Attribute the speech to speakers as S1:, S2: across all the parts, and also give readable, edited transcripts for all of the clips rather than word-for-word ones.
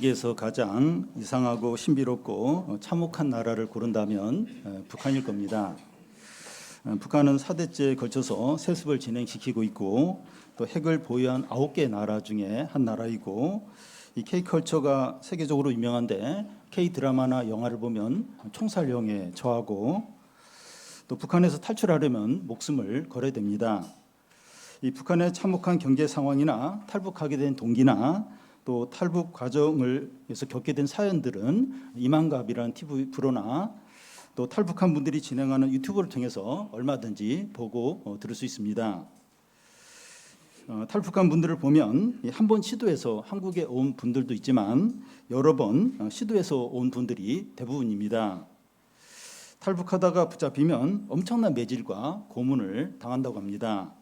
S1: 세계에서 가장 이상하고 신비롭고 참혹한 나라를 고른다면 북한일 겁니다. 북한은 4대째에 걸쳐서 세습을 진행시키고 있고 또 핵을 보유한 9개 나라 중에 한 나라이고, 이 K컬처가 세계적으로 유명한데 K드라마나 영화를 보면 총살형에 처하고, 또 북한에서 탈출하려면 목숨을 걸어야 됩니다. 이 북한의 참혹한 경제 상황이나 탈북하게 된 동기나 또 탈북 과정을 위해서 겪게 된 사연들은 이만갑이라는 TV 프로나 또 탈북한 분들이 진행하는 유튜브를 통해서 얼마든지 보고 들을 수 있습니다. 탈북한 분들을 보면 한 번 시도해서 한국에 온 분들도 있지만 여러 번 시도해서 온 분들이 대부분입니다. 탈북하다가 붙잡히면 엄청난 매질과 고문을 당한다고 합니다.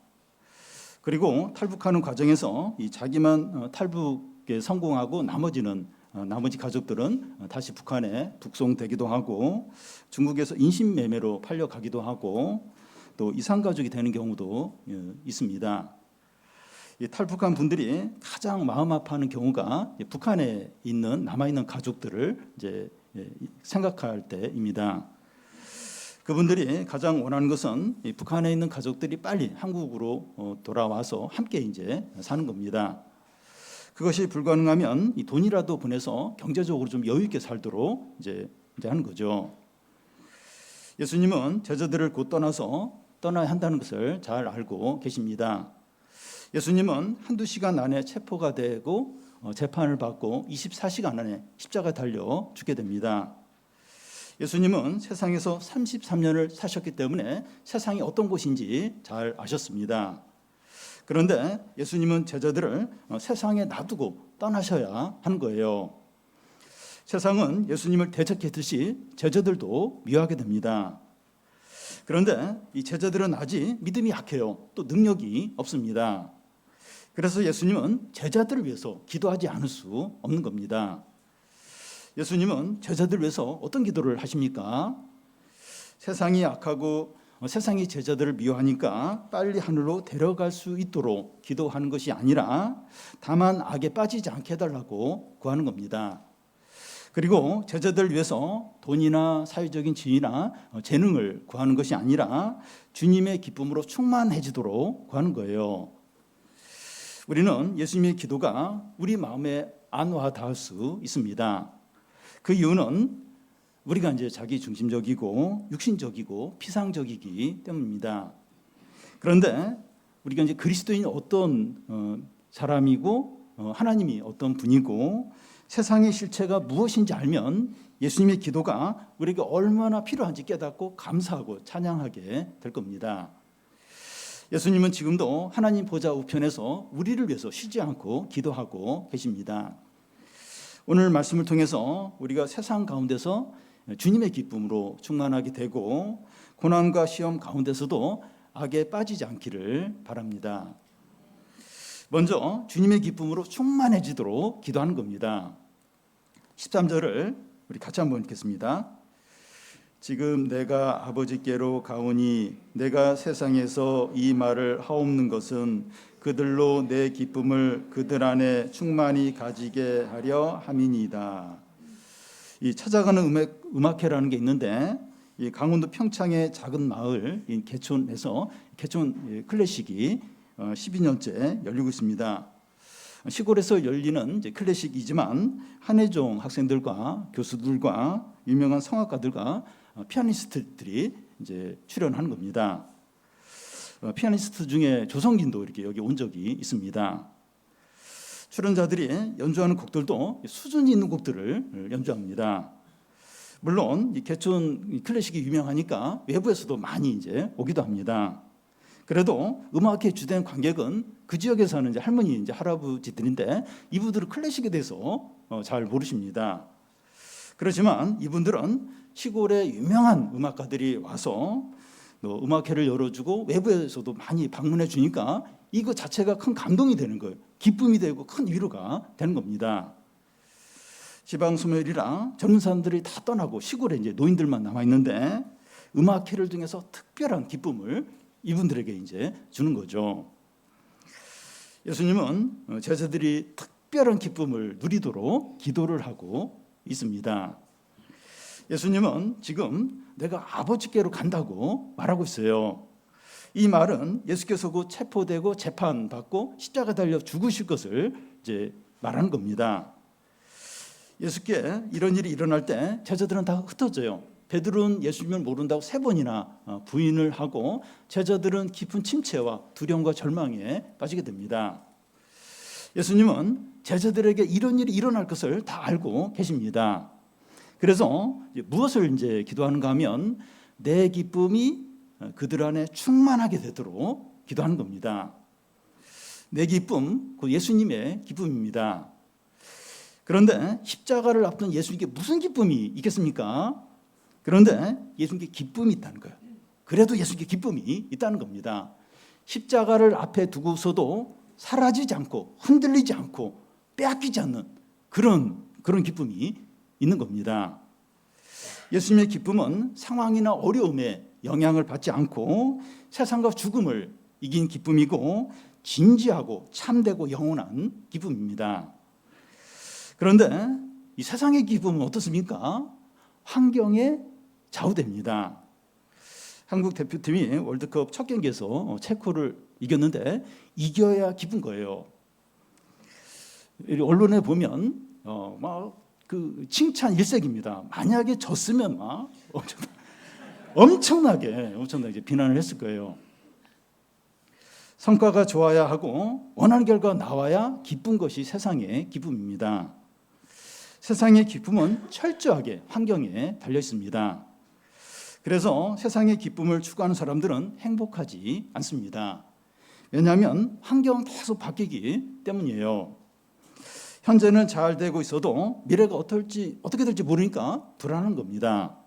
S1: 그리고 탈북하는 과정에서 이 자기만 탈북에 성공하고 나머지 가족들은 다시 북한에 북송되기도 하고, 중국에서 인신매매로 팔려가기도 하고, 또 이산가족이 되는 경우도 있습니다. 이 탈북한 분들이 가장 마음 아파하는 경우가 북한에 있는 남아있는 가족들을 이제 생각할 때입니다. 그분들이 가장 원하는 것은 이 북한에 있는 가족들이 빨리 한국으로 돌아와서 함께 이제 사는 겁니다. 그것이 불가능하면 이 돈이라도 보내서 경제적으로 좀 여유 있게 살도록 이제 하는 거죠. 예수님은 제자들을 곧 떠나야 한다는 것을 잘 알고 계십니다. 예수님은 한두 시간 안에 체포가 되고 재판을 받고 24시간 안에 십자가에 달려 죽게 됩니다. 예수님은 세상에서 33년을 사셨기 때문에 세상이 어떤 곳인지 잘 아셨습니다. 그런데 예수님은 제자들을 세상에 놔두고 떠나셔야 하는 거예요. 세상은 예수님을 대적했듯이 제자들도 미워하게 됩니다. 그런데 이 제자들은 아직 믿음이 약해요. 또 능력이 없습니다. 그래서 예수님은 제자들을 위해서 기도하지 않을 수 없는 겁니다. 예수님은 제자들을 위해서 어떤 기도를 하십니까? 세상이 악하고 세상이 제자들을 미워하니까 빨리 하늘로 데려갈 수 있도록 기도하는 것이 아니라 다만 악에 빠지지 않게 해달라고 구하는 겁니다. 그리고 제자들을 위해서 돈이나 사회적인 지위나 재능을 구하는 것이 아니라 주님의 기쁨으로 충만해지도록 구하는 거예요. 우리는 예수님의 기도가 우리 마음에 안와 닿을 수 있습니다. 그 이유는 우리가 이제 자기 중심적이고 육신적이고 피상적이기 때문입니다. 그런데 우리가 이제 그리스도인이 어떤 사람이고 하나님이 어떤 분이고 세상의 실체가 무엇인지 알면 예수님의 기도가 우리에게 얼마나 필요한지 깨닫고 감사하고 찬양하게 될 겁니다. 예수님은 지금도 하나님 보좌 우편에서 우리를 위해서 쉬지 않고 기도하고 계십니다. 오늘 말씀을 통해서 우리가 세상 가운데서 주님의 기쁨으로 충만하게 되고 고난과 시험 가운데서도 악에 빠지지 않기를 바랍니다. 먼저 주님의 기쁨으로 충만해지도록 기도하는 겁니다. 13절을 우리 같이 한번 읽겠습니다. 지금 내가 아버지께로 가오니 내가 세상에서 이 말을 하옵는 것은 그들로 내 기쁨을 그들 안에 충만히 가지게 하려 함이니이다. 이 찾아가는 음악회라는 게 있는데 이 강원도 평창의 작은 마을 개촌에서 개촌 클래식이 12년째 열리고 있습니다. 시골에서 열리는 이제 클래식이지만 한예종 학생들과 교수들과 유명한 성악가들과 피아니스트들이 이제 출연하는 겁니다. 피아니스트 중에 조성진도 이렇게 여기 온 적이 있습니다. 출연자들이 연주하는 곡들도 수준이 있는 곡들을 연주합니다. 물론 이 개촌 클래식이 유명하니까 외부에서도 많이 이제 오기도 합니다. 그래도 음악회 주된 관객은 그 지역에 사는 이제 할머니, 이제 할아버지들인데 이분들은 클래식에 대해서 잘 모르십니다. 그렇지만 이분들은 시골의 유명한 음악가들이 와서 음악회를 열어주고 외부에서도 많이 방문해 주니까 이거 자체가 큰 감동이 되는 거예요. 기쁨이 되고 큰 위로가 되는 겁니다. 지방 소멸이라 젊은 사람들이 다 떠나고 시골에 이제 노인들만 남아 있는데 음악회를 통해서 특별한 기쁨을 이분들에게 이제 주는 거죠. 예수님은 제자들이 특별한 기쁨을 누리도록 기도를 하고 있습니다. 예수님은 지금 내가 아버지께로 간다고 말하고 있어요. 이 말은 예수께서 곧 체포되고 재판받고 십자가 달려 죽으실 것을 이제 말하는 겁니다. 예수께 이런 일이 일어날 때 제자들은 다 흩어져요. 베드로는 예수님을 모른다고 3번이나 부인을 하고 제자들은 깊은 침체와 두려움과 절망에 빠지게 됩니다. 예수님은 제자들에게 이런 일이 일어날 것을 다 알고 계십니다. 그래서 무엇을 이제 기도하는가 하면 내 기쁨이 그들 안에 충만하게 되도록 기도하는 겁니다. 내 기쁨, 그 예수님의 기쁨입니다. 그런데 십자가를 앞둔 예수님께 무슨 기쁨이 있겠습니까? 그런데 예수님께 기쁨이 있다는 거예요. 그래도 예수님께 기쁨이 있다는 겁니다. 십자가를 앞에 두고서도 사라지지 않고 흔들리지 않고 빼앗기지 않는 그런 기쁨이 있는 겁니다. 예수님의 기쁨은 상황이나 어려움에 영향을 받지 않고 세상과 죽음을 이긴 기쁨이고 진지하고 참되고 영원한 기쁨입니다. 그런데 이 세상의 기쁨은 어떻습니까? 환경에 좌우됩니다. 한국 대표팀이 월드컵 첫 경기에서 체코를 이겼는데 이겨야 기쁜 거예요. 언론에 보면 막 그 칭찬 일색입니다. 만약에 졌으면 막 엄청나게 비난을 했을 거예요. 성과가 좋아야 하고 원하는 결과가 나와야 기쁜 것이 세상의 기쁨입니다. 세상의 기쁨은 철저하게 환경에 달려 있습니다. 그래서 세상의 기쁨을 추구하는 사람들은 행복하지 않습니다. 왜냐하면 환경은 계속 바뀌기 때문이에요. 현재는 잘 되고 있어도 미래가 어떻게 될지 모르니까 불안한 겁니다.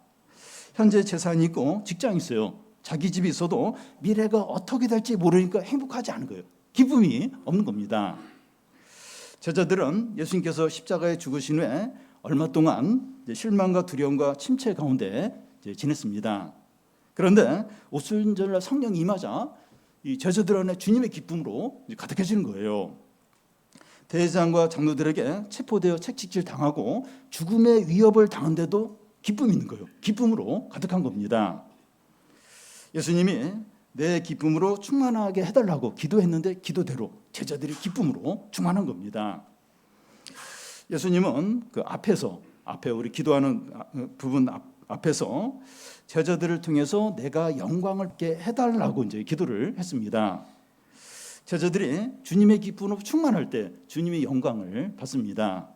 S1: 현재 재산이 있고 직장이 있어요. 자기 집이 있어도 미래가 어떻게 될지 모르니까 행복하지 않은 거예요. 기쁨이 없는 겁니다. 제자들은 예수님께서 십자가에 죽으신 후에 얼마 동안 실망과 두려움과 침체 가운데 지냈습니다. 그런데 오순절날 성령이 임하자 이 제자들 안에 주님의 기쁨으로 가득해지는 거예요. 대제사장과 장로들에게 체포되어 채찍질 당하고 죽음의 위협을 당한데도 기쁨이 있는 거예요. 기쁨으로 가득한 겁니다. 예수님이 내 기쁨으로 충만하게 해달라고 기도했는데 기도대로 제자들이 기쁨으로 충만한 겁니다. 예수님은 그 앞에 우리 기도하는 부분 앞에서 제자들을 통해서 내가 영광을 받게 해달라고 이제 기도를 했습니다. 제자들이 주님의 기쁨으로 충만할 때 주님의 영광을 받습니다.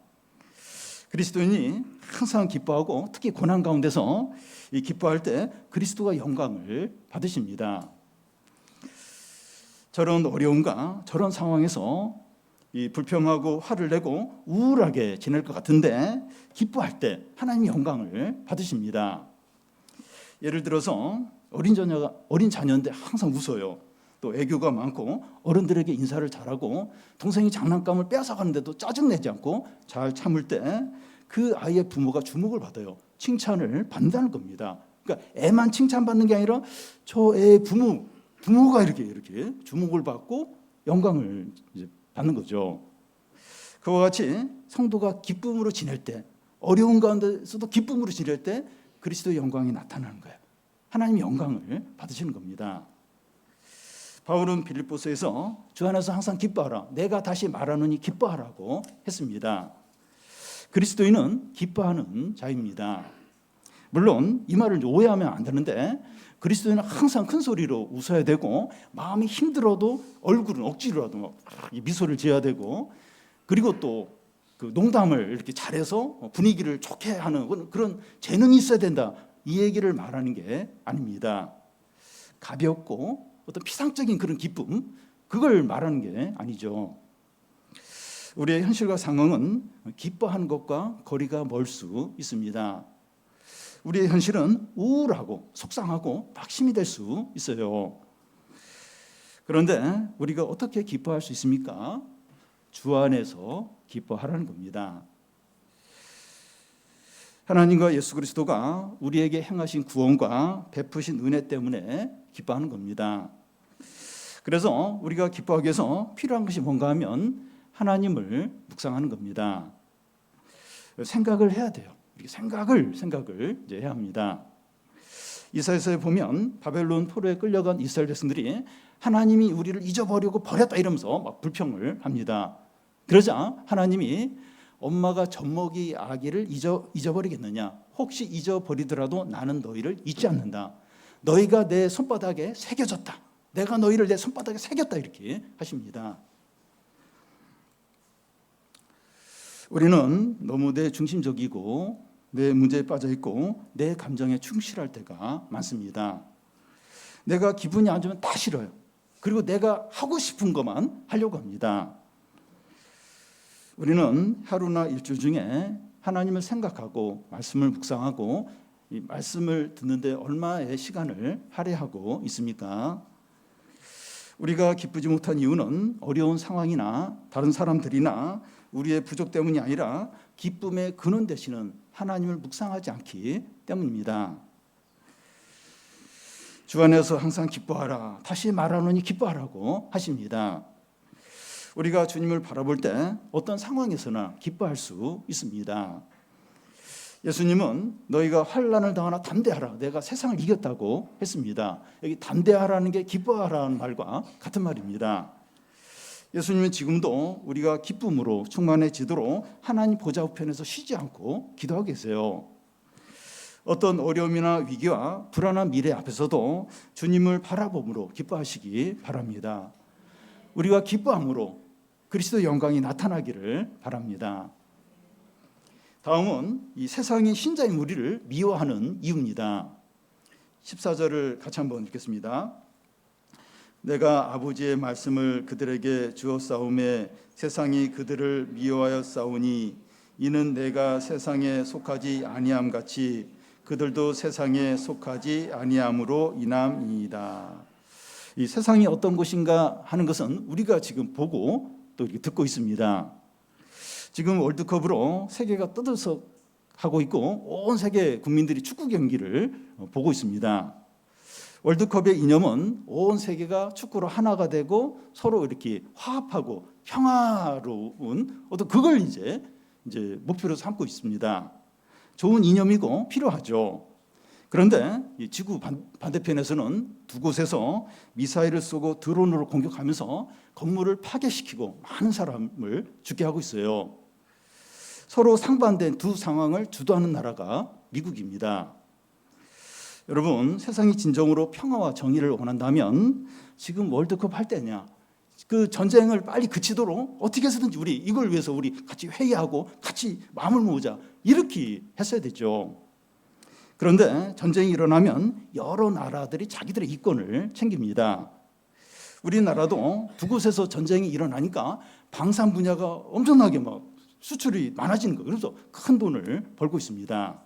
S1: 그리스도인이 항상 기뻐하고 특히 고난 가운데서 이 기뻐할 때 그리스도가 영광을 받으십니다. 저런 어려움과 저런 상황에서 이 불평하고 화를 내고 우울하게 지낼 것 같은데 기뻐할 때 하나님의 영광을 받으십니다. 예를 들어서 어린 자녀인데 항상 웃어요. 또 애교가 많고 어른들에게 인사를 잘하고 동생이 장난감을 빼앗아가는데도 짜증내지 않고 잘 참을 때 그 아이의 부모가 주목을 받아요. 칭찬을 받는다는 겁니다. 그러니까 애만 칭찬받는 게 아니라 저 애의 부모가 이렇게 주목을 받고 영광을 이제 받는 거죠. 그와 같이 성도가 기쁨으로 지낼 때, 어려운 가운데서도 기쁨으로 지낼 때 그리스도의 영광이 나타나는 거예요. 하나님의 영광을 받으시는 겁니다. 바울은 빌립보서에서 주 안에서 항상 기뻐하라. 내가 다시 말하노니 기뻐하라고 했습니다. 그리스도인은 기뻐하는 자입니다. 물론 이 말을 오해하면 안 되는데 그리스도인은 항상 큰 소리로 웃어야 되고 마음이 힘들어도 얼굴은 억지로라도 미소를 지어야 되고 그리고 또 그 농담을 이렇게 잘해서 분위기를 좋게 하는 그런 재능이 있어야 된다. 이 얘기를 말하는 게 아닙니다. 가볍고 어떤 피상적인 그런 기쁨 그걸 말하는 게 아니죠. 우리의 현실과 상황은 기뻐하는 것과 거리가 멀 수 있습니다. 우리의 현실은 우울하고 속상하고 낙심이 될 수 있어요. 그런데 우리가 어떻게 기뻐할 수 있습니까? 주 안에서 기뻐하라는 겁니다. 하나님과 예수 그리스도가 우리에게 행하신 구원과 베푸신 은혜 때문에 기뻐하는 겁니다. 그래서 우리가 기뻐하기 위해서 필요한 것이 뭔가 하면 하나님을 묵상하는 겁니다. 생각을 해야 돼요. 생각을 이제 해야 합니다. 이사야서에 보면 바벨론 포로에 끌려간 이스라엘 백성들이 하나님이 우리를 잊어버리고 버렸다 이러면서 막 불평을 합니다. 그러자 하나님이 엄마가 젖먹이 아기를 잊어버리겠느냐? 혹시 잊어버리더라도 나는 너희를 잊지 않는다. 너희가 내 손바닥에 새겨졌다. 내가 너희를 내 손바닥에 새겼다 이렇게 하십니다. 우리는 너무 내 중심적이고 내 문제에 빠져 있고 내 감정에 충실할 때가 많습니다. 내가 기분이 안 좋으면 다 싫어요. 그리고 내가 하고 싶은 것만 하려고 합니다. 우리는 하루나 일주일 중에 하나님을 생각하고 말씀을 묵상하고 이 말씀을 듣는데 얼마의 시간을 할애하고 있습니까? 우리가 기쁘지 못한 이유는 어려운 상황이나 다른 사람들이나 우리의 부족 때문이 아니라 기쁨의 근원 되시는 하나님을 묵상하지 않기 때문입니다. 주 안에서 항상 기뻐하라. 다시 말하노니 기뻐하라고 하십니다. 우리가 주님을 바라볼 때 어떤 상황에서나 기뻐할 수 있습니다. 예수님은 너희가 환난을 당하나 담대하라. 내가 세상을 이겼다고 했습니다. 여기 담대하라는 게 기뻐하라는 말과 같은 말입니다. 예수님은 지금도 우리가 기쁨으로 충만해지도록 하나님 보좌 우편에서 쉬지 않고 기도하고 계세요. 어떤 어려움이나 위기와 불안한 미래 앞에서도 주님을 바라봄으로 기뻐하시기 바랍니다. 우리가 기뻐함으로 그리스도의 영광이 나타나기를 바랍니다. 다음은 이 세상의 신자인 우리를 미워하는 이유입니다. 14절을 같이 한번 읽겠습니다. 내가 아버지의 말씀을 그들에게 주었사오매 세상이 그들을 미워하여 싸우니 이는 내가 세상에 속하지 아니함 같이 그들도 세상에 속하지 아니함으로 인함이다. 이 세상이 어떤 것인가 하는 것은 우리가 지금 보고 또 이렇게 듣고 있습니다. 지금 월드컵으로 세계가 떠들썩하고 있고 온 세계 국민들이 축구 경기를 보고 있습니다. 월드컵의 이념은 온 세계가 축구로 하나가 되고 서로 이렇게 화합하고 평화로운 어떤 그걸 이제 목표로 삼고 있습니다. 좋은 이념이고 필요하죠. 그런데 이 지구 반대편에서는 두 곳에서 미사일을 쏘고 드론으로 공격하면서 건물을 파괴시키고 많은 사람을 죽게 하고 있어요. 서로 상반된 두 상황을 주도하는 나라가 미국입니다. 여러분, 세상이 진정으로 평화와 정의를 원한다면 지금 월드컵 할 때냐? 그 전쟁을 빨리 그치도록 어떻게 해서든지 우리 이걸 위해서 우리 같이 회의하고 같이 마음을 모으자 이렇게 했어야 됐죠. 그런데 전쟁이 일어나면 여러 나라들이 자기들의 이권을 챙깁니다. 우리나라도 두 곳에서 전쟁이 일어나니까 방산 분야가 엄청나게 막 수출이 많아지는 거예요. 그래서 큰 돈을 벌고 있습니다.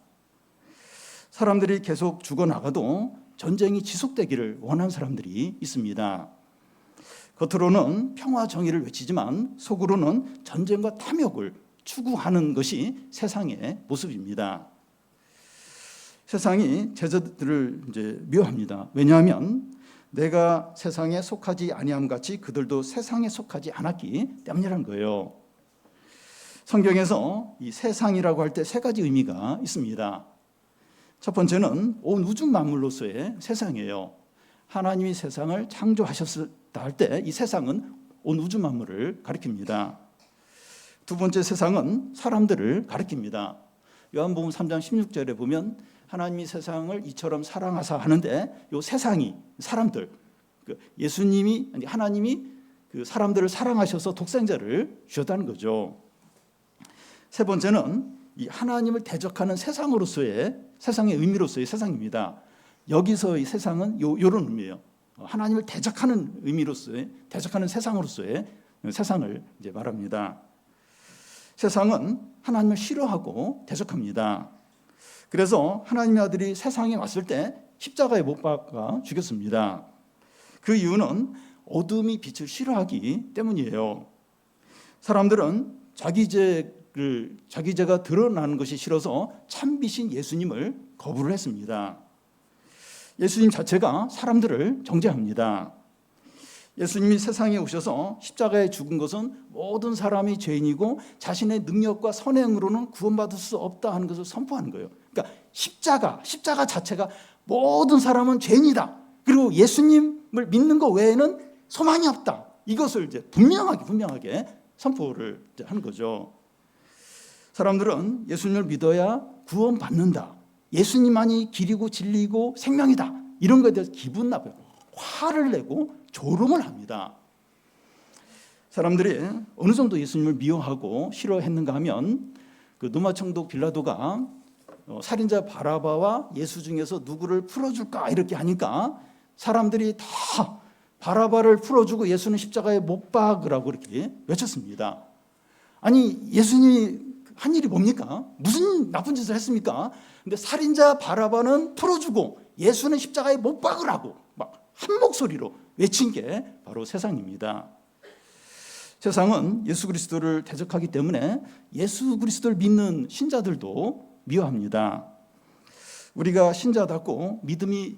S1: 사람들이 계속 죽어나가도 전쟁이 지속되기를 원하는 사람들이 있습니다. 겉으로는 평화 정의를 외치지만 속으로는 전쟁과 탐욕을 추구하는 것이 세상의 모습입니다. 세상이 제자들을 미워합니다. 왜냐하면 내가 세상에 속하지 아니함 같이 그들도 세상에 속하지 않았기 때문이라는 거예요. 성경에서 이 세상이라고 할 때 세 가지 의미가 있습니다. 첫 번째는 온 우주 만물로서의 세상이에요. 하나님이 세상을 창조하셨다 할 때 이 세상은 온 우주 만물을 가리킵니다. 두 번째 세상은 사람들을 가리킵니다. 요한복음 3장 16절에 보면 하나님이 세상을 이처럼 사랑하사 하는데 이 세상이 사람들, 예수님이 하나님이 그 사람들을 사랑하셔서 독생자를 주셨다는 거죠. 세 번째는 이 하나님을 대적하는 세상으로서의 세상의 의미로서의 세상입니다. 여기서 이 세상은 이런 의미예요. 하나님을 대적하는 의미로서의 대적하는 세상으로서의 세상을 이제 말합니다. 세상은 하나님을 싫어하고 대적합니다. 그래서 하나님의 아들이 세상에 왔을 때 십자가에 못 박아 죽였습니다. 그 이유는 어둠이 빛을 싫어하기 때문이에요. 사람들은 자기 죄가 드러나는 것이 싫어서 참빛인 예수님을 거부를 했습니다. 예수님 자체가 사람들을 정죄합니다. 예수님이 세상에 오셔서 십자가에 죽은 것은 모든 사람이 죄인이고 자신의 능력과 선행으로는 구원받을 수 없다 하는 것을 선포하는 거예요. 그러니까 십자가 자체가 모든 사람은 죄인이다. 그리고 예수님을 믿는 것 외에는 소망이 없다. 이것을 이제 분명하게 선포를 하는 거죠. 사람들은 예수님을 믿어야 구원받는다. 예수님만이 길이고 진리고 생명이다. 이런 것에 대해서 기분 나빠요. 화를 내고 조롱을 합니다. 사람들이 어느 정도 예수님을 미워하고 싫어했는가 하면 그 로마 총독 빌라도가 살인자 바라바와 예수 중에서 누구를 풀어줄까 이렇게 하니까 사람들이 다 바라바를 풀어주고 예수는 십자가에 못 박으라고 이렇게 외쳤습니다. 아니 예수님이 한 일이 뭡니까? 무슨 나쁜 짓을 했습니까? 근데 살인자 바라바는 풀어주고 예수는 십자가에 못 박으라고 막 한 목소리로 외친 게 바로 세상입니다. 세상은 예수 그리스도를 대적하기 때문에 예수 그리스도를 믿는 신자들도 미워합니다. 우리가 신자답고 믿음이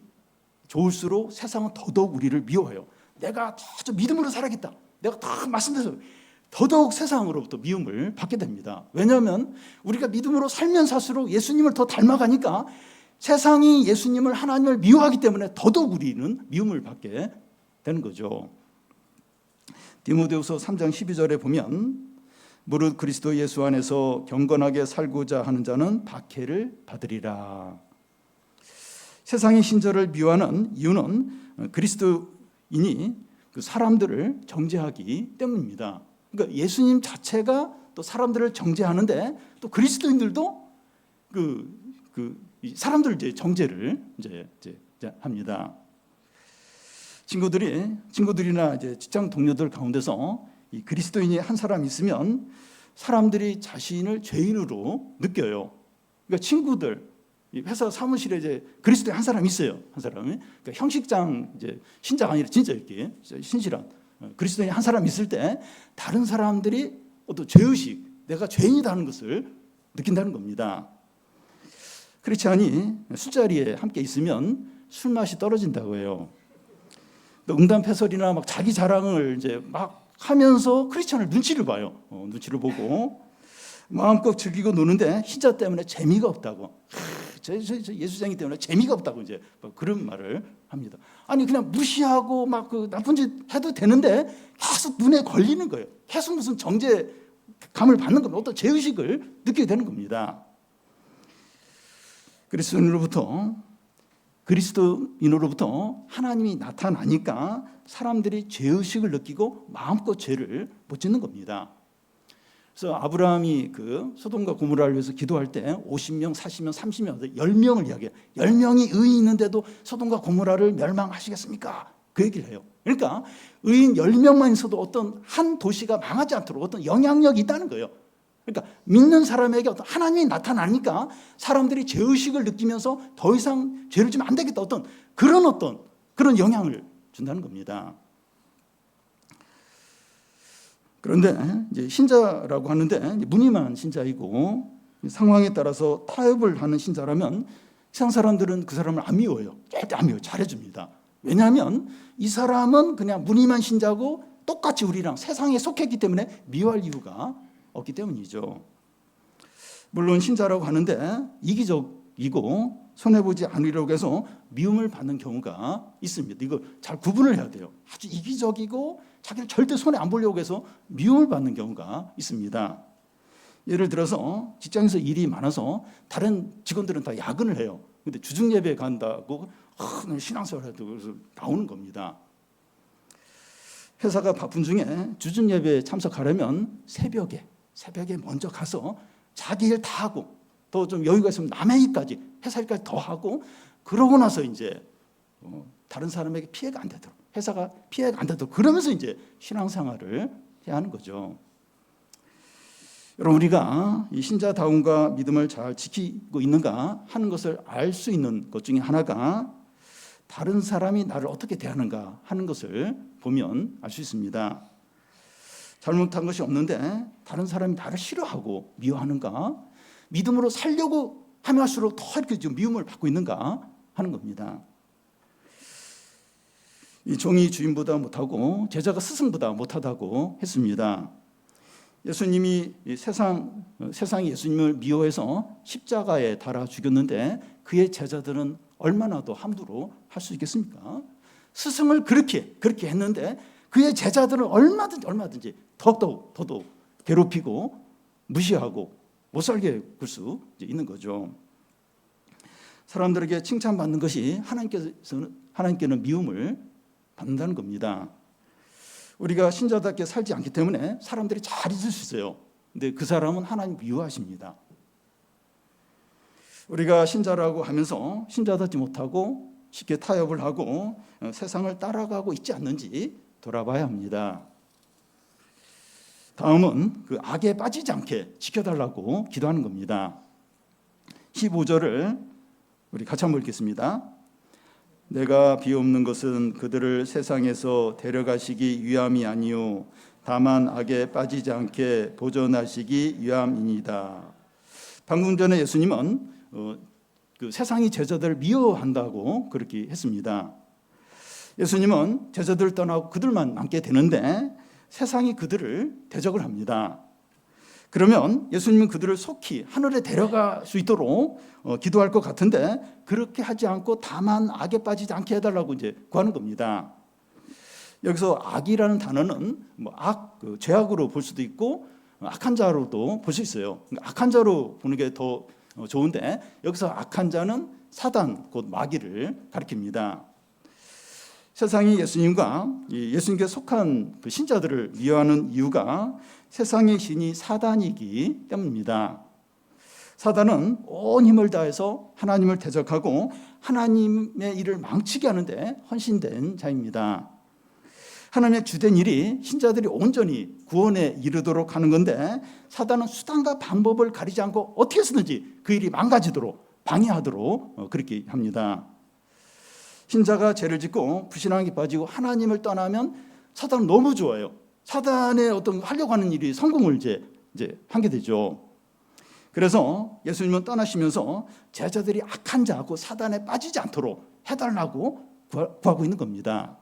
S1: 좋을수록 세상은 더더욱 우리를 미워해요. 내가 더 믿음으로 살아야겠다. 내가 다 말씀드려서 더더욱 세상으로부터 미움을 받게 됩니다. 왜냐하면 우리가 믿음으로 살면 살수록 예수님을 더 닮아가니까 세상이 예수님을 하나님을 미워하기 때문에 더더욱 우리는 미움을 받게 되는 거죠. 디모데후서 3장 12절에 보면 무릇 그리스도 예수 안에서 경건하게 살고자 하는 자는 박해를 받으리라. 세상의 신자를 미워하는 이유는 그리스도인이 그 사람들을 정죄하기 때문입니다. 그러니까 예수님 자체가 또 사람들을 정죄하는데 또 그리스도인들도 사람들 이제 정죄를 이제 합니다. 친구들이나 이제 직장 동료들 가운데서 이 그리스도인이 한 사람 있으면 사람들이 자신을 죄인으로 느껴요. 그러니까 친구들, 회사 사무실에 이제 그리스도인 한 사람 있어요. 한 사람이. 그러니까 형식장 이제 신자가 아니라 진짜 이렇게 신실한 그리스도인 한 사람 있을 때 다른 사람들이 어떤 죄의식, 내가 죄인이라는 것을 느낀다는 겁니다. 크리스찬이 술자리에 함께 있으면 술맛이 떨어진다고 해요. 응단패설이나 막 자기 자랑을 이제 막 하면서 크리스찬을 눈치를 봐요. 눈치를 보고 마음껏 즐기고 노는데 신자 때문에 재미가 없다고. 저 예수쟁이 때문에 재미가 없다고 이제 그런 말을 합니다. 아니 그냥 무시하고 막 그 나쁜 짓 해도 되는데 계속 눈에 걸리는 거예요. 계속 무슨 정죄감을 받는 겁니다. 어떤 죄의식을 느끼게 되는 겁니다. 그리스도인으로부터 하나님이 나타나니까 사람들이 죄의식을 느끼고 마음껏 죄를 못 짓는 겁니다. 그래서 아브라함이 그 소돔과 고모라를 위해서 기도할 때 50명, 40명, 30명, 10명을 이야기해요. 10명이 의인 있는데도 소돔과 고모라를 멸망하시겠습니까? 그 얘기를 해요. 그러니까 의인 10명만 있어도 어떤 한 도시가 망하지 않도록 어떤 영향력이 있다는 거예요. 그러니까 믿는 사람에게 어떤 하나님이 나타나니까 사람들이 죄의식을 느끼면서 더 이상 죄를 지면 안 되겠다. 그런 영향을 준다는 겁니다. 그런데 이제 신자라고 하는데 무늬만 신자이고 상황에 따라서 타협을 하는 신자라면 세상 사람들은 그 사람을 안 미워요. 절대 안 미워요. 잘해줍니다. 왜냐하면 이 사람은 그냥 무늬만 신자고 똑같이 우리랑 세상에 속했기 때문에 미워할 이유가 없기 때문이죠. 물론 신자라고 하는데 이기적이고 손해보지 않으려고 해서 미움을 받는 경우가 있습니다. 이거 잘 구분을 해야 돼요. 아주 이기적이고 자기는 절대 손해 안 보려고 해서 미움을 받는 경우가 있습니다. 예를 들어서 직장에서 일이 많아서 다른 직원들은 다 야근을 해요. 근데 주중 예배 간다고 신앙생활 해도 그래서 나오는 겁니다. 회사가 바쁜 중에 주중 예배에 참석하려면 새벽에 먼저 가서 자기 일 다 하고 또 좀 여유가 있으면 남의 일까지 회사 일까지 더 하고 그러고 나서 이제 다른 사람에게 피해가 안 되도록 회사가 피해가 안 되도록 그러면서 이제 신앙생활을 해야 하는 거죠. 여러분 우리가 이 신자다움과 믿음을 잘 지키고 있는가 하는 것을 알 수 있는 것 중에 하나가 다른 사람이 나를 어떻게 대하는가 하는 것을 보면 알 수 있습니다. 잘못한 것이 없는데 다른 사람이 나를 싫어하고 미워하는가, 믿음으로 살려고 하면 할수록 더 이렇게 좀 미움을 받고 있는가 하는 겁니다. 이 종이 주인보다 못하고 제자가 스승보다 못하다고 했습니다. 예수님이 세상이 예수님을 미워해서 십자가에 달아 죽였는데 그의 제자들은 얼마나 더 함부로 할 수 있겠습니까? 스승을 그렇게 했는데 그의 제자들은 얼마든지 더더욱 괴롭히고 무시하고 못 살게 굴 수 있는 거죠. 사람들에게 칭찬받는 것이 하나님께는 미움을 받는다는 겁니다. 우리가 신자답게 살지 않기 때문에 사람들이 잘 잊을 수 있어요. 근데 그 사람은 하나님 미워하십니다. 우리가 신자라고 하면서 신자답지 못하고 쉽게 타협을 하고 세상을 따라가고 있지 않는지 돌아봐야 합니다. 다음은 그 악에 빠지지 않게 지켜달라고 기도하는 겁니다. 15절을 우리 같이 한번 읽겠습니다. 내가 비옵는 것은 그들을 세상에서 데려가시기 위함이 아니요 다만 악에 빠지지 않게 보존하시기 위함이니이다. 방금 전에 예수님은 그 세상이 제자들을 미워한다고 그렇게 했습니다. 예수님은 제자들을 떠나고 그들만 남게 되는데 세상이 그들을 대적을 합니다. 그러면 예수님은 그들을 속히 하늘에 데려갈 수 있도록 기도할 것 같은데 그렇게 하지 않고 다만 악에 빠지지 않게 해달라고 이제 구하는 겁니다. 여기서 악이라는 단어는 죄악으로 볼 수도 있고 악한 자로도 볼 수 있어요. 악한 자로 보는 게 더 좋은데 여기서 악한 자는 사단 곧 마귀를 가리킵니다. 세상이 예수님께 속한 그 신자들을 미워하는 이유가 세상의 신이 사단이기 때문입니다. 사단은 온 힘을 다해서 하나님을 대적하고 하나님의 일을 망치게 하는데 헌신된 자입니다. 하나님의 주된 일이 신자들이 온전히 구원에 이르도록 하는 건데 사단은 수단과 방법을 가리지 않고 어떻게 해서든지 그 일이 망가지도록 방해하도록 그렇게 합니다. 신자가 죄를 짓고 불신앙에 빠지고 하나님을 떠나면 사단은 너무 좋아요. 사단의 하려고 하는 일이 성공을 이제 하게 되죠. 그래서 예수님은 떠나시면서 제자들이 악한 자하고 사단에 빠지지 않도록 해달라고 구하고 있는 겁니다.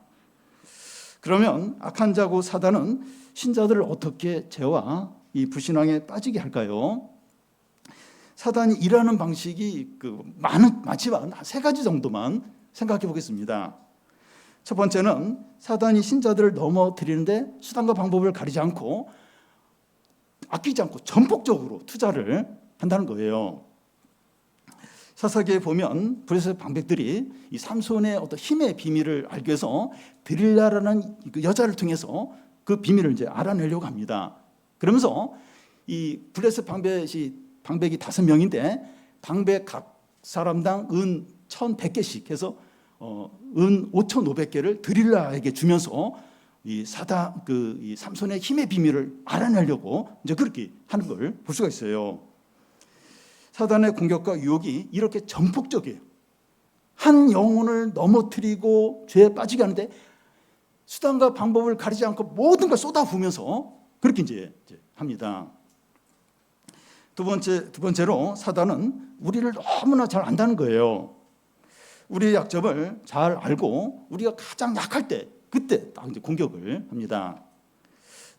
S1: 그러면 악한 자고 사단은 신자들을 어떻게 죄와 이 불신앙에 빠지게 할까요? 사단이 일하는 방식이 많지만 한 3가지 정도만 생각해 보겠습니다. 첫 번째는 사단이 신자들을 넘어뜨리는데 수단과 방법을 가리지 않고 아끼지 않고 전폭적으로 투자를 한다는 거예요. 사사기에 보면 블레셋 방백들이 이 삼손의 어떤 힘의 비밀을 알기 위해서 드릴라라는 그 여자를 통해서 그 비밀을 이제 알아내려고 합니다. 그러면서 이 블레셋 방백이 5명인데 방백 각 사람당 은 1,100개씩 해서 은 5,500개를 드릴라에게 주면서 이 삼손의 힘의 비밀을 알아내려고 이제 그렇게 하는 걸 볼 수가 있어요. 사단의 공격과 유혹이 이렇게 전폭적이에요. 한 영혼을 넘어뜨리고 죄에 빠지게 하는데 수단과 방법을 가리지 않고 모든 걸 쏟아부으면서 그렇게 이제 합니다. 두 번째로 사단은 우리를 너무나 잘 안다는 거예요. 우리의 약점을 잘 알고 우리가 가장 약할 때 그때 딱 이제 공격을 합니다.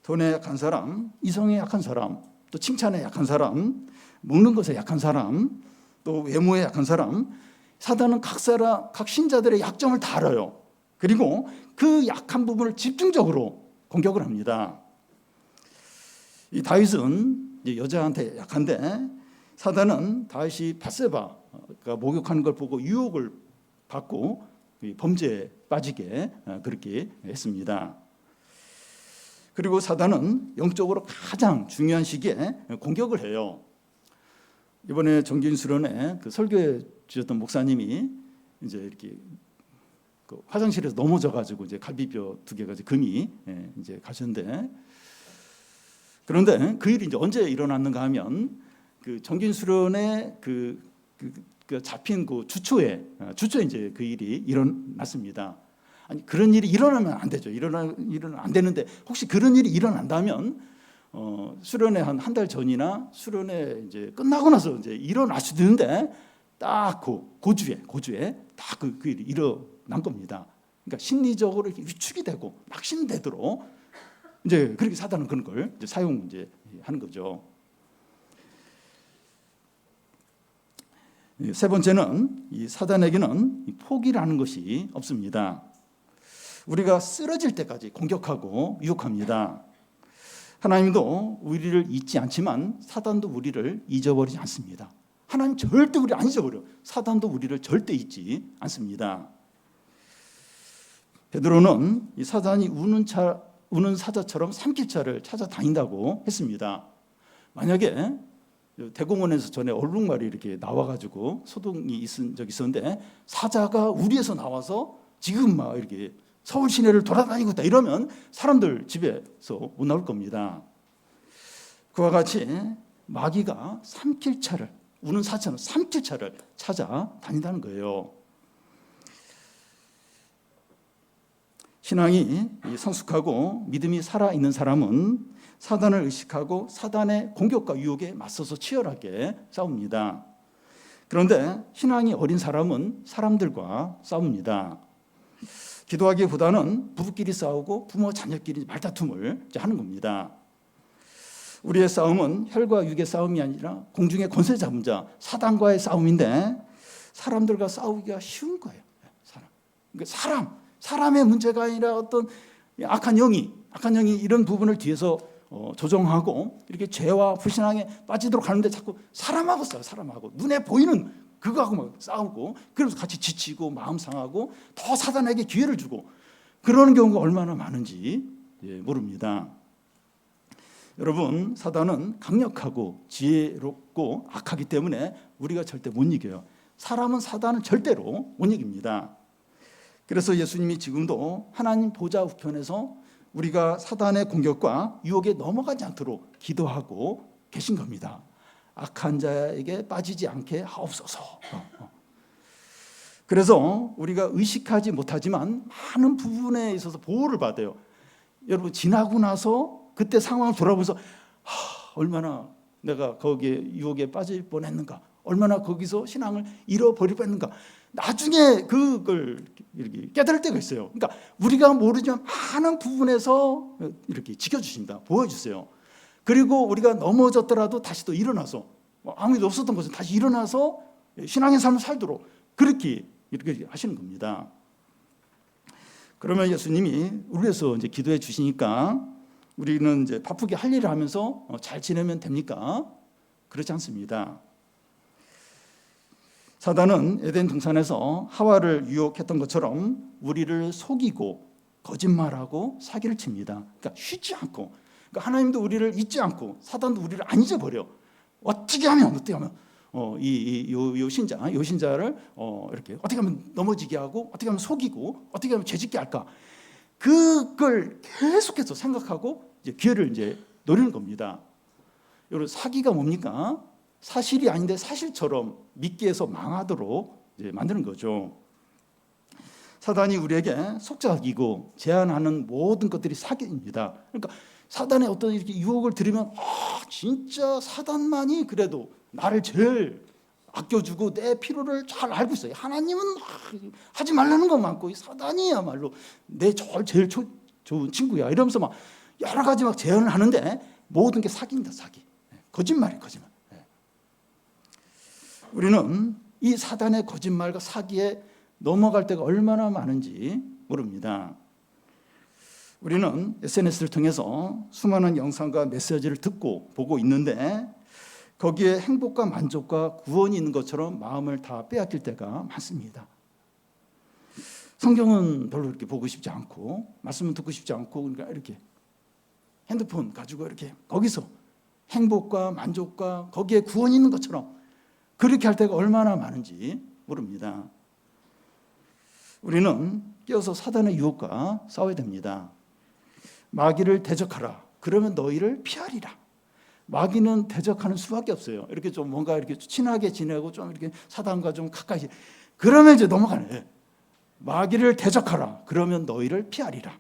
S1: 돈에 약한 사람, 이성에 약한 사람, 또 칭찬에 약한 사람, 먹는 것에 약한 사람, 또 외모에 약한 사람, 사단은 각 신자들의 약점을 다 알아요. 그리고 그 약한 부분을 집중적으로 공격을 합니다. 이 다윗은 이제 여자한테 약한데 사단은 다윗이 밧세바가 목욕하는 걸 보고 유혹을 받고 범죄에 빠지게 그렇게 했습니다. 그리고 사단은 영적으로 가장 중요한 시기에 공격을 해요. 이번에 정gin수련회 그 설교해 주셨던 목사님이 이제 이렇게 그 화장실에서 넘어져가지고 이제 갈비뼈 2개가 이제 금이 이제 가셨는데 그런데 그 일이 이제 언제 일어났는가 하면 그 정gin수련회 그 잡힌 그 주초에 이제 그 일이 일어났습니다. 아니 그런 일이 일어나면 안 되죠. 일어나면 안 되는데 혹시 그런 일이 일어난다면 수련회 한 달 전이나 수련회 이제 끝나고 나서 이제 일어날 수도 있는데 딱 고주에 딱 그 일이 일어난 겁니다. 그러니까 심리적으로 이렇게 위축이 되고 낙심되도록 이제 그렇게 사단은 그런 걸 이제 사용 이제 하는 거죠. 세 번째는 이 사단에게는 포기라는 것이 없습니다. 우리가 쓰러질 때까지 공격하고 유혹합니다. 하나님도 우리를 잊지 않지만 사단도 우리를 잊어버리지 않습니다. 하나님 절대 우리를 안 잊어버려. 사단도 우리를 절대 잊지 않습니다. 베드로는 이 사단이 우는 사자처럼 삼킬자를 찾아다닌다고 했습니다. 만약에 대공원에서 전에 얼룩말이 이렇게 나와가지고 소동이 있은 적이 있었는데 사자가 우리에서 나와서 지금 막 이렇게 서울 시내를 돌아다니고 있다 이러면 사람들 집에서 못 나올 겁니다. 그와 같이 마귀가 삼킬자를 우는 사자는 삼킬자를 찾아다닌다는 거예요. 신앙이 성숙하고 믿음이 살아있는 사람은 사단을 의식하고 사단의 공격과 유혹에 맞서서 치열하게 싸웁니다. 그런데 신앙이 어린 사람은 사람들과 싸웁니다. 기도하기보다는 부부끼리 싸우고 부모 자녀끼리 말다툼을 하는 겁니다. 우리의 싸움은 혈과 육의 싸움이 아니라 공중의 권세 잡은 자 사단과의 싸움인데 사람들과 싸우기가 쉬운 거예요. 그러니까 사람의 문제가 아니라 어떤 악한 영이 이런 부분을 뒤에서 조정하고 이렇게 죄와 불신앙에 빠지도록 하는데 자꾸 사람하고 싸워요. 사람하고 눈에 보이는 그거하고 막 싸우고 그래서 같이 지치고 마음 상하고 더 사단에게 기회를 주고 그러는 경우가 얼마나 많은지 모릅니다. 여러분, 사단은 강력하고 지혜롭고 악하기 때문에 우리가 절대 못 이겨요. 사람은 사단은 절대로 못 이깁니다. 그래서 예수님이 지금도 하나님 보좌 우편에서 우리가 사단의 공격과 유혹에 넘어가지 않도록 기도하고 계신 겁니다. 악한 자에게 빠지지 않게 하옵소서. 그래서 우리가 의식하지 못하지만 많은 부분에 있어서 보호를 받아요. 여러분, 지나고 나서 그때 상황을 돌아보면서 얼마나 내가 거기에 유혹에 빠질 뻔했는가, 얼마나 거기서 신앙을 잃어버릴 뻔했는가. 나중에 그걸 이렇게 깨달을 때가 있어요. 그러니까 우리가 모르지만 많은 부분에서 이렇게 지켜주십니다. 보여주세요. 그리고 우리가 넘어졌더라도 다시 또 일어나서 아무 일도 없었던 것은 다시 일어나서 신앙의 삶을 살도록 그렇게 이렇게 하시는 겁니다. 그러면 예수님이 우리 위해서 이제 기도해 주시니까 우리는 이제 바쁘게 할 일을 하면서 잘 지내면 됩니까? 그렇지 않습니다. 사단은 에덴 동산에서 하와를 유혹했던 것처럼 우리를 속이고 거짓말하고 사기를 칩니다. 그러니까 쉬지 않고, 그러니까 하나님도 우리를 잊지 않고 사단도 우리를 안 잊어버려. 어떻게 하면 요 신자를 이렇게 어떻게 하면 넘어지게 하고 어떻게 하면 속이고 어떻게 하면 죄짓게 할까? 그걸 계속해서 생각하고 이제 기회를 이제 노리는 겁니다. 여러분, 사기가 뭡니까? 사실이 아닌데 사실처럼 믿게 해서 망하도록 이제 만드는 거죠. 사단이 우리에게 속삭이고 제안하는 모든 것들이 사기입니다. 그러니까 사단의 어떤 이렇게 유혹을 들으면 진짜 사단만이 그래도 나를 제일 아껴주고 내 필요를 잘 알고 있어요. 하나님은 하지 말라는 것 많고 이 사단이야말로 내 제일 좋은 친구야 이러면서 막 여러 가지 막 제안을 하는데 모든 게 사기입니다. 사기. 거짓말이에요. 거짓말. 우리는 이 사단의 거짓말과 사기에 넘어갈 때가 얼마나 많은지 모릅니다. 우리는 SNS를 통해서 수많은 영상과 메시지를 듣고 보고 있는데 거기에 행복과 만족과 구원이 있는 것처럼 마음을 다 빼앗길 때가 많습니다. 성경은 별로 이렇게 보고 싶지 않고 말씀은 듣고 싶지 않고 그러니까 이렇게 핸드폰 가지고 이렇게 거기서 행복과 만족과 거기에 구원이 있는 것처럼 그렇게 할 때가 얼마나 많은지 모릅니다. 우리는 깨어서 사단의 유혹과 싸워야 됩니다. 마귀를 대적하라. 그러면 너희를 피하리라. 마귀는 대적하는 수밖에 없어요. 이렇게 좀 뭔가 이렇게 친하게 지내고 좀 이렇게 사단과 좀 가까이. 그러면 이제 넘어가네. 마귀를 대적하라. 그러면 너희를 피하리라.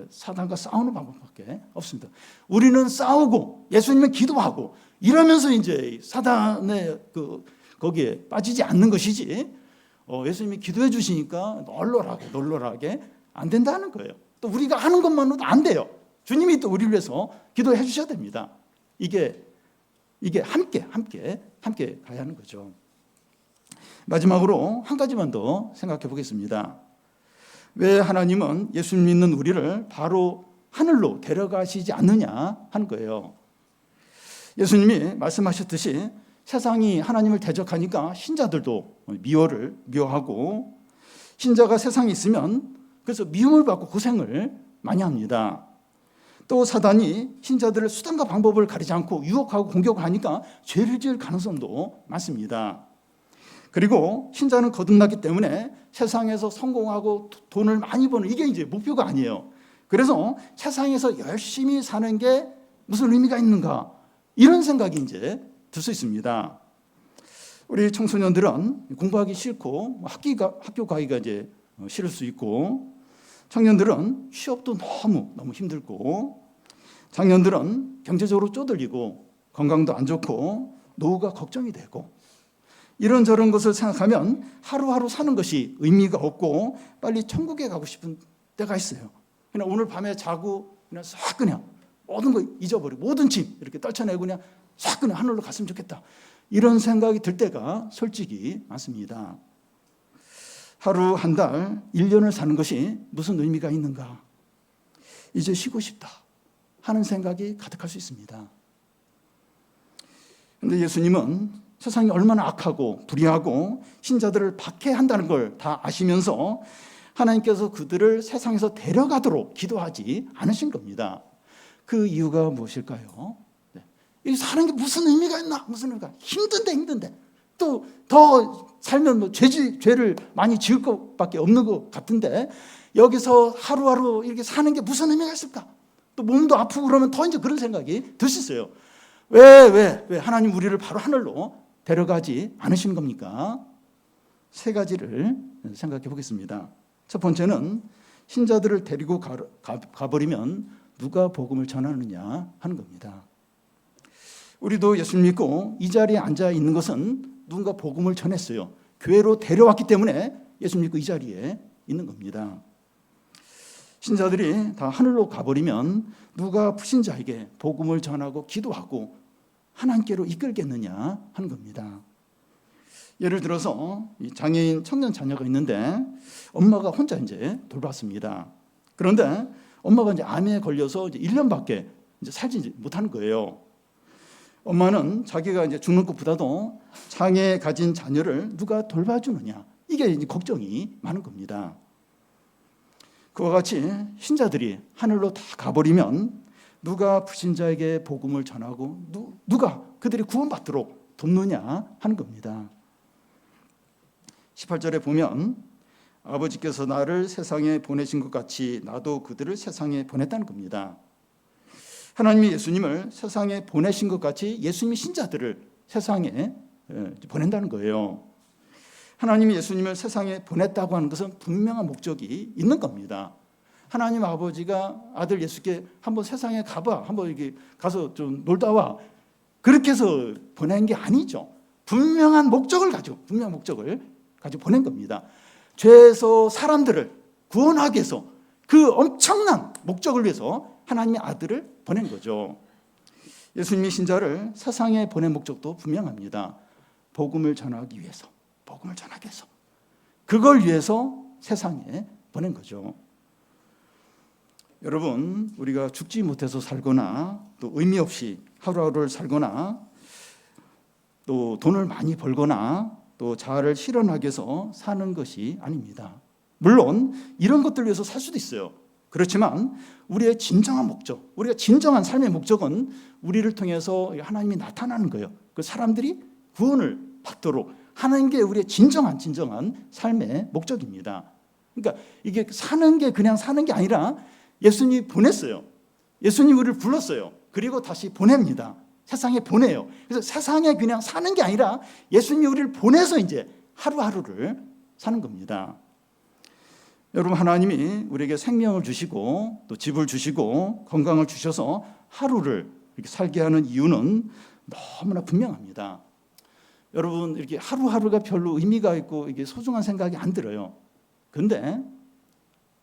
S1: 사단과 싸우는 방법밖에 없습니다. 우리는 싸우고 예수님은 기도하고 이러면서 이제 사단의 거기에 빠지지 않는 것이지. 예수님이 기도해 주시니까 널널하게 안 된다는 거예요. 또 우리가 하는 것만으로도 안 돼요. 주님이 또 우리를 위해서 기도해 주셔야 됩니다. 이게 함께 가야 하는 거죠. 마지막으로 한 가지만 더 생각해 보겠습니다. 왜 하나님은 예수님 믿는 우리를 바로 하늘로 데려가시지 않느냐 하는 거예요. 예수님이 말씀하셨듯이 세상이 하나님을 대적하니까 신자들도 미워하고, 신자가 세상에 있으면 그래서 미움을 받고 고생을 많이 합니다. 또 사단이 신자들을 수단과 방법을 가리지 않고 유혹하고 공격하니까 죄를 지을 가능성도 많습니다. 그리고 신자는 거듭났기 때문에 세상에서 성공하고 돈을 많이 버는 이게 이제 목표가 아니에요. 그래서 세상에서 열심히 사는 게 무슨 의미가 있는가, 이런 생각이 이제 들 수 있습니다. 우리 청소년들은 공부하기 싫고 학교 가기가 이제 싫을 수 있고, 청년들은 취업도 너무 힘들고, 장년들은 경제적으로 쪼들리고 건강도 안 좋고 노후가 걱정이 되고, 이런저런 것을 생각하면 하루하루 사는 것이 의미가 없고 빨리 천국에 가고 싶은 때가 있어요. 그냥 오늘 밤에 자고 그냥 모든 거 잊어버리고 모든 짐 이렇게 떨쳐내고 그냥 싹 그냥 하늘로 갔으면 좋겠다, 이런 생각이 들 때가 솔직히 많습니다. 하루, 한 달, 1년을 사는 것이 무슨 의미가 있는가, 이제 쉬고 싶다 하는 생각이 가득할 수 있습니다. 그런데 예수님은 세상이 얼마나 악하고 불의하고 신자들을 박해한다는 걸 다 아시면서 하나님께서 그들을 세상에서 데려가도록 기도하지 않으신 겁니다. 그 이유가 무엇일까요? 이 사는 게 무슨 의미가 있나? 무슨 의미가? 힘든데 또 더 살면 죄를 많이 지을 것밖에 없는 것 같은데 여기서 하루하루 이렇게 사는 게 무슨 의미가 있을까? 또 몸도 아프고 그러면 더 이제 그런 생각이 들 수 있어요. 왜 하나님 우리를 바로 하늘로 데려가지 않으시는 겁니까? 세 가지를 생각해 보겠습니다. 첫 번째는 신자들을 데리고 가버리면 누가 복음을 전하느냐 하는 겁니다. 우리도 예수 믿고 이 자리에 앉아 있는 것은 누군가 복음을 전했어요. 교회로 데려왔기 때문에 예수 믿고 이 자리에 있는 겁니다. 신자들이 다 하늘로 가버리면 누가 불신자에게 복음을 전하고 기도하고 하나님께로 이끌겠느냐 하는 겁니다. 예를 들어서 장애인 청년 자녀가 있는데 엄마가 혼자 이제 돌봤습니다. 그런데 엄마가 이제 암에 걸려서 이제 1년밖에 이제 살지 못하는 거예요. 엄마는 자기가 이제 죽는 것보다도 장애 가진 자녀를 누가 돌봐주느냐, 이게 이제 걱정이 많은 겁니다. 그와 같이 신자들이 하늘로 다 가버리면 누가 불신자에게 복음을 전하고 누가 그들이 구원받도록 돕느냐 하는 겁니다. 18절에 보면 아버지께서 나를 세상에 보내신 것 같이 나도 그들을 세상에 보냈다는 겁니다. 하나님이 예수님을 세상에 보내신 것 같이 예수님이 신자들을 세상에 보낸다는 거예요. 하나님이 예수님을 세상에 보냈다고 하는 것은 분명한 목적이 있는 겁니다. 하나님 아버지가 아들 예수께 한번 세상에 가봐, 한번 이렇게 가서 좀 놀다 와, 그렇게 해서 보낸 게 아니죠. 분명한 목적을 가지고 보낸 겁니다. 죄에서 사람들을 구원하기 위해서 그 엄청난 목적을 위해서 하나님의 아들을 보낸 거죠. 예수님이 신자를 세상에 보낸 목적도 분명합니다. 복음을 전하기 위해서. 그걸 위해서 세상에 보낸 거죠. 여러분, 우리가 죽지 못해서 살거나 또 의미 없이 하루하루를 살거나 또 돈을 많이 벌거나 또 자아를 실현하기 위해서 사는 것이 아닙니다. 물론 이런 것들 위해서 살 수도 있어요. 그렇지만 우리의 진정한 목적, 우리가 진정한 삶의 목적은 우리를 통해서 하나님이 나타나는 거예요. 그 사람들이 구원을 받도록 하는 게 우리의 진정한 삶의 목적입니다. 그러니까 이게 사는 게 그냥 사는 게 아니라 예수님이 보냈어요. 예수님이 우리를 불렀어요. 그리고 다시 보냅니다. 세상에 보내요. 그래서 세상에 그냥 사는 게 아니라 예수님이 우리를 보내서 이제 하루하루를 사는 겁니다. 여러분, 하나님이 우리에게 생명을 주시고 또 집을 주시고 건강을 주셔서 하루를 이렇게 살게 하는 이유는 너무나 분명합니다. 여러분 이렇게 하루하루가 별로 의미가 있고 이게 소중한 생각이 안 들어요. 근데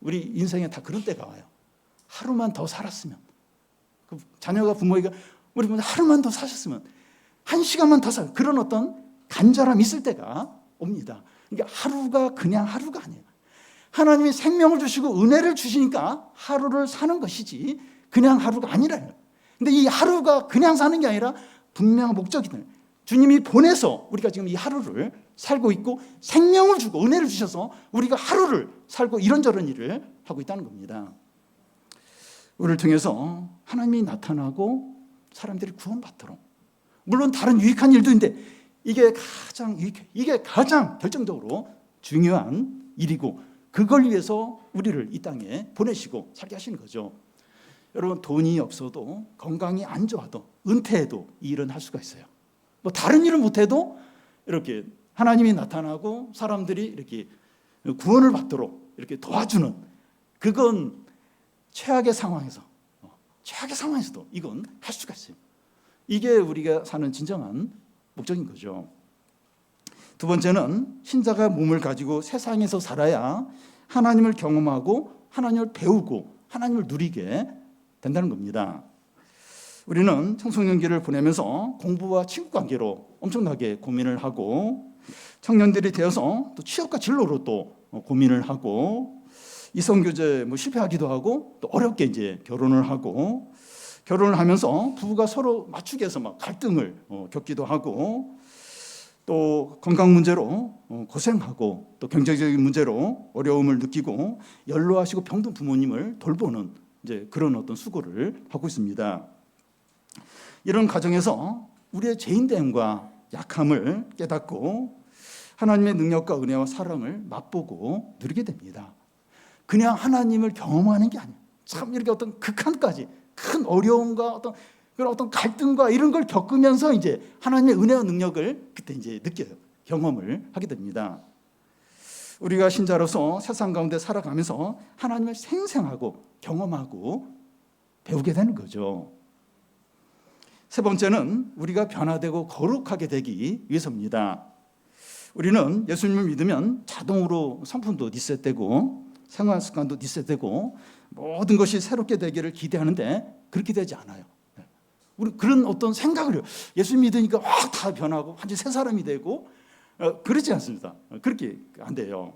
S1: 우리 인생에 다 그런 때가 와요. 하루만 더 살았으면, 그 자녀가 부모에게 우리 부모 하루만 더 사셨으면, 한 시간만 더 살, 그런 어떤 간절함이 있을 때가 옵니다. 그러니까 하루가 그냥 하루가 아니에요. 하나님이 생명을 주시고 은혜를 주시니까 하루를 사는 것이지 그냥 하루가 아니라요. 근데 이 하루가 그냥 사는 게 아니라 분명한 목적이 있는, 주님이 보내서 우리가 지금 이 하루를 살고 있고 생명을 주고 은혜를 주셔서 우리가 하루를 살고 이런저런 일을 하고 있다는 겁니다. 우리를 통해서 하나님이 나타나고 사람들이 구원받도록, 물론 다른 유익한 일도 있는데 이게 가장 유익해, 이게 가장 결정적으로 중요한 일이고, 그걸 위해서 우리를 이 땅에 보내시고 살게 하시는 거죠. 여러분, 돈이 없어도, 건강이 안 좋아도, 은퇴해도 이 일은 할 수가 있어요. 뭐 다른 일을 못해도 이렇게 하나님이 나타나고 사람들이 이렇게 구원을 받도록 이렇게 도와주는, 그건 최악의 상황에서도 이건 할 수가 있어요. 이게 우리가 사는 진정한 목적인 거죠. 두 번째는 신자가 몸을 가지고 세상에서 살아야 하나님을 경험하고 하나님을 배우고 하나님을 누리게 된다는 겁니다. 우리는 청소년기를 보내면서 공부와 친구 관계로 엄청나게 고민을 하고, 청년들이 되어서 또 취업과 진로로 또 고민을 하고, 이성교제 실패하기도 하고, 또 어렵게 이제 결혼을 하고, 결혼을 하면서 부부가 서로 맞추기 위해서 막 갈등을 겪기도 하고, 또 건강 문제로 고생하고, 또 경제적인 문제로 어려움을 느끼고, 연로하시고 병든 부모님을 돌보는 이제 그런 어떤 수고를 하고 있습니다. 이런 과정에서 우리의 죄인됨과 약함을 깨닫고 하나님의 능력과 은혜와 사랑을 맛보고 누리게 됩니다. 그냥 하나님을 경험하는 게 아니에요. 참 이렇게 어떤 극한까지 큰 어려움과 그런 어떤 갈등과 이런 걸 겪으면서 이제 하나님의 은혜와 능력을 그때 이제 느껴요. 경험을 하게 됩니다. 우리가 신자로서 세상 가운데 살아가면서 하나님을 생생하고 경험하고 배우게 되는 거죠. 세 번째는 우리가 변화되고 거룩하게 되기 위해서입니다. 우리는 예수님을 믿으면 자동으로 성품도 리셋되고 생활 습관도 리셋되고 모든 것이 새롭게 되기를 기대하는데 그렇게 되지 않아요. 우리 그런 어떤 생각을 해요. 예수님 믿으니까 다 변하고 완전 새 사람이 되고 그렇지 않습니다. 그렇게 안 돼요.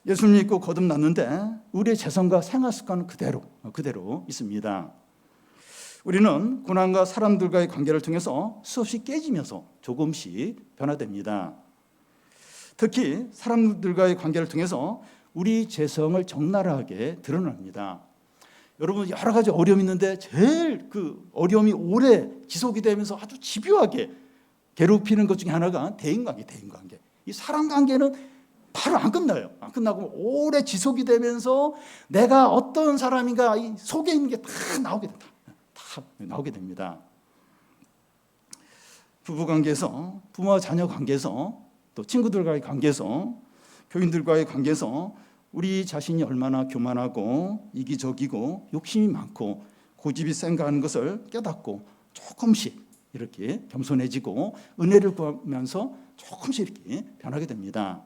S1: 예수님 믿고 거듭났는데 우리의 재성과 생활 습관은 그대로 있습니다. 우리는 고난과 사람들과의 관계를 통해서 수없이 깨지면서 조금씩 변화됩니다. 특히 사람들과의 관계를 통해서 우리 재성을 적나라하게 드러납니다. 여러분, 여러 가지 어려움이 있는데 제일 그 어려움이 오래 지속이 되면서 아주 집요하게 괴롭히는 것 중에 하나가 대인관계. 이 사람 관계는 바로 안 끝나요. 안 끝나고 오래 지속이 되면서 내가 어떤 사람인가 이 속에 있는 게 다 나오게 됩니다. 부부 관계에서, 부모와 자녀 관계에서, 또 친구들과의 관계에서, 교인들과의 관계에서 우리 자신이 얼마나 교만하고 이기적이고 욕심이 많고 고집이 센가 하는 것을 깨닫고 조금씩 이렇게 겸손해지고 은혜를 구하면서 조금씩 이렇게 변하게 됩니다.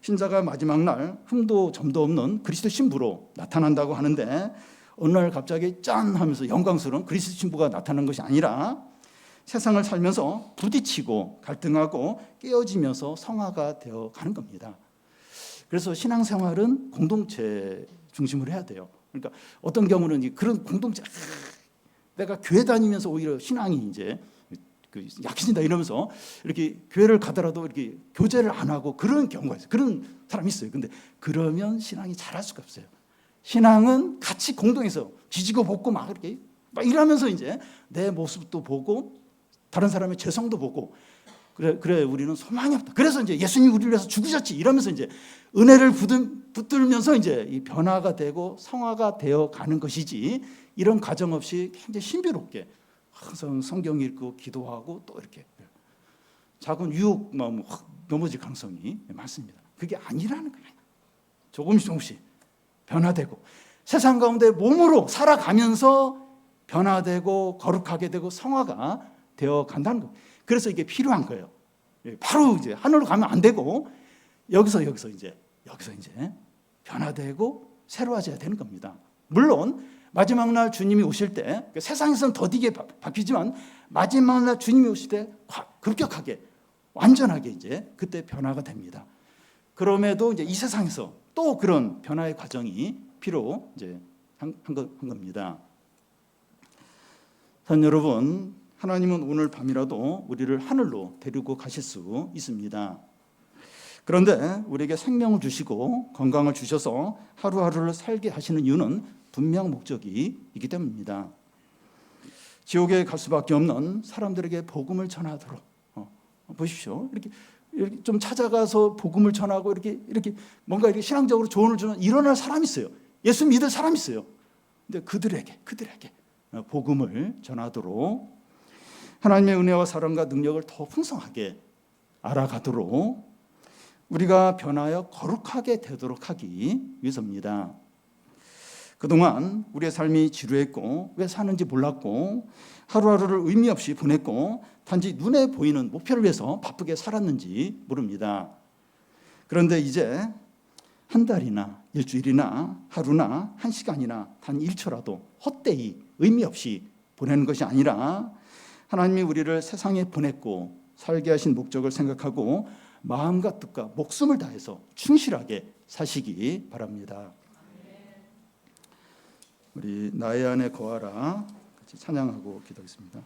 S1: 신자가 마지막 날 흠도 점도 없는 그리스도 신부로 나타난다고 하는데, 어느 날 갑자기 짠 하면서 영광스러운 그리스도 신부가 나타나는 것이 아니라 세상을 살면서 부딪히고 갈등하고 깨어지면서 성화가 되어 가는 겁니다. 그래서 신앙생활은 공동체 중심으로 해야 돼요. 그러니까 어떤 경우는 그런 공동체, 내가 교회 다니면서 오히려 신앙이 이제 약해진다 이러면서 이렇게 교회를 가더라도 이렇게 교제를 안 하고 그런 경우가 있어요. 그런 사람이 있어요. 근데 그러면 신앙이 잘할 수가 없어요. 신앙은 같이 공동해서 지지고 볶고 막 이렇게 막 이러면서 이제 내 모습도 보고 다른 사람의 죄성도 보고, 그래 우리는 소망이 없다. 그래서 이제 예수님이 우리를 위해서 죽으셨지 이러면서 이제 은혜를 붙들면서 이제 이 변화가 되고 성화가 되어 가는 것이지, 이런 과정 없이 굉장히 신비롭게 항상 성경 읽고 기도하고 또 이렇게 작은 유혹 마음 확 넘어질 가능성이 많습니다. 그게 아니라는 거예요. 조금씩 변화되고 세상 가운데 몸으로 살아가면서 변화되고 거룩하게 되고 성화가 되어 간다는 거. 그래서 이게 필요한 거예요. 바로 이제 하늘로 가면 안 되고 여기서 이제 변화되고 새로워져야 되는 겁니다. 물론 마지막 날 주님이 오실 때 세상에서는 더디게 바뀌지만 마지막 날 주님이 오실 때 급격하게 완전하게 이제 그때 변화가 됩니다. 그럼에도 이제 이 세상에서 또 그런 변화의 과정이 필요 이제 한 겁니다. 전 여러분, 하나님은 오늘 밤이라도 우리를 하늘로 데리고 가실 수 있습니다. 그런데 우리에게 생명을 주시고 건강을 주셔서 하루하루를 살게 하시는 이유는 분명 목적이 있기 때문입니다. 지옥에 갈 수밖에 없는 사람들에게 복음을 전하도록 보십시오. 이렇게 좀 찾아가서 복음을 전하고 이렇게 뭔가 이렇게 신앙적으로 조언을 주는 일어날 사람이 있어요. 예수 믿을 사람이 있어요. 근데 그들에게 복음을 전하도록 하나님의 은혜와 사랑과 능력을 더 풍성하게 알아가도록 우리가 변하여 거룩하게 되도록 하기 위해서입니다. 그동안 우리의 삶이 지루했고 왜 사는지 몰랐고 하루하루를 의미 없이 보냈고 단지 눈에 보이는 목표를 위해서 바쁘게 살았는지 모릅니다. 그런데 이제 한 달이나 일주일이나 하루나 한 시간이나 단 1초라도 헛되이 의미 없이 보내는 것이 아니라 하나님이 우리를 세상에 보냈고 살게 하신 목적을 생각하고 마음과 뜻과 목숨을 다해서 충실하게 사시기 바랍니다. 우리 나의 안에 거하라 같이 찬양하고 기도하겠습니다.